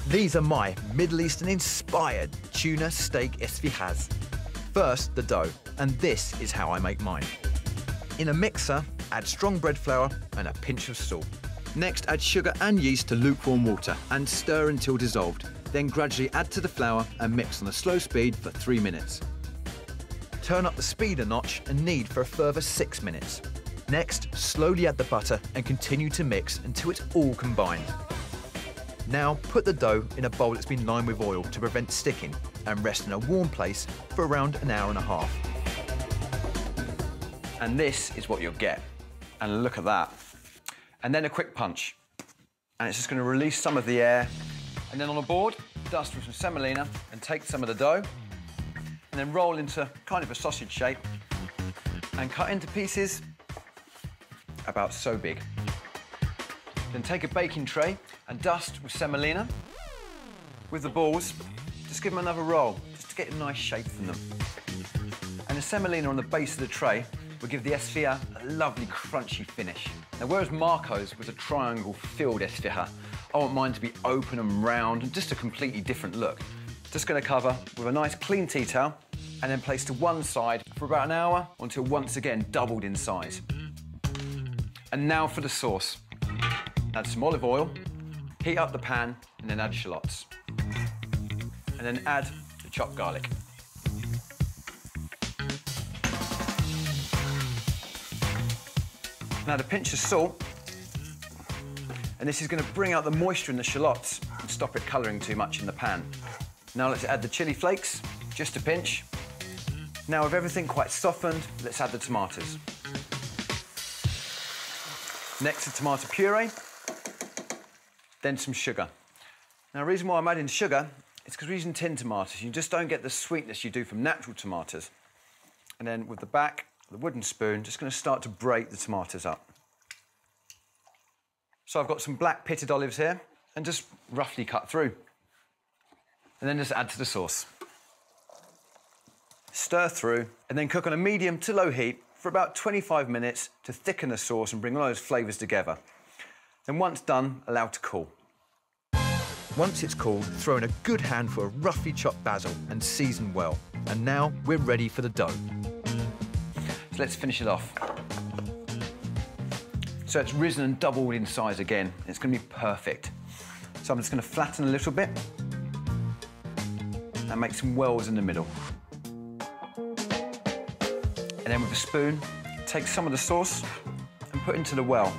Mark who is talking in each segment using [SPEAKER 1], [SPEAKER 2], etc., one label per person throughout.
[SPEAKER 1] These are my Middle Eastern inspired tuna steak esfihas. First, the dough, and this is how I make mine. In a mixer, add strong bread flour and a pinch of salt. Next, add sugar and yeast to lukewarm water and stir until dissolved. Then gradually add to the flour and mix on a slow speed for 3 minutes. Turn up the speed a notch and knead for a further 6 minutes. Next, slowly add the butter and continue to mix until it's all combined. Now, put the dough in a bowl that's been lined with oil to prevent sticking and rest in a warm place for around an hour and a half. And this is what you'll get. And look at that. And then a quick punch. And it's just going to release some of the air. And then on a board, dust with some semolina and take some of the dough and then roll into kind of a sausage shape and cut into pieces about so big. Then take a baking tray and dust with semolina. With the balls, just give them another roll, just to get a nice shape from them. And the semolina on the base of the tray will give the esfihas a lovely crunchy finish. Now, whereas Marco's was a triangle-filled esfihas, I want mine to be open and round and just a completely different look. Just going to cover with a nice clean tea towel and then place to one side for about an hour until once again doubled in size. And now for the sauce. Add some olive oil, heat up the pan, and then add shallots. And then add the chopped garlic. Now, add a pinch of salt, and this is going to bring out the moisture in the shallots and stop it colouring too much in the pan. Now let's add the chilli flakes, just a pinch. Now with everything quite softened, let's add the tomatoes. Next, the tomato puree, then some sugar. Now the reason why I'm adding sugar is because we're using tin tomatoes. You just don't get the sweetness you do from natural tomatoes. And then with the back, the wooden spoon, just going to start to break the tomatoes up. So I've got some black pitted olives here and just roughly cut through. And then just add to the sauce. Stir through and then cook on a medium to low heat for about 25 minutes to thicken the sauce and bring all those flavours together. Then once done, allow to cool. Once it's cooled, throw in a good handful of roughly chopped basil and season well. And now we're ready for the dough. So let's finish it off. So it's risen and doubled in size again. It's going to be perfect. So I'm just going to flatten a little bit and make some wells in the middle. And then with a spoon, take some of the sauce and put into the well.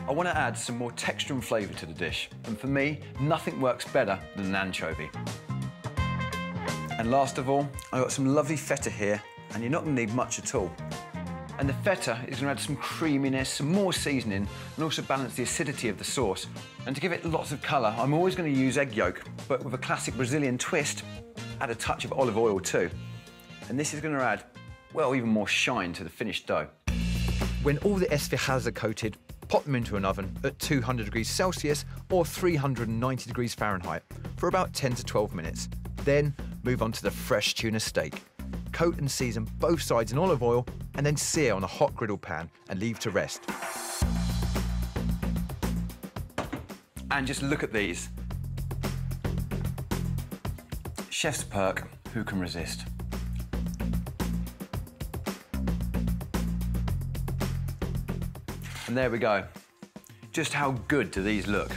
[SPEAKER 1] I want to add some more texture and flavour to the dish. And for me, nothing works better than an anchovy. And last of all, I've got some lovely feta here, and you're not going to need much at all. And the feta is going to add some creaminess, some more seasoning, and also balance the acidity of the sauce. And to give it lots of colour, I'm always going to use egg yolk, but with a classic Brazilian twist, add a touch of olive oil too. And this is going to add, well, even more shine to the finished dough. When all the esfihas are coated, pop them into an oven at 200 degrees Celsius or 390 degrees Fahrenheit for about 10 to 12 minutes. Then move on to the fresh tuna steak. Coat and season both sides in olive oil and then sear on a hot griddle pan and leave to rest. And just look at these. Chef's perk, who can resist? And there we go. Just how good do these look?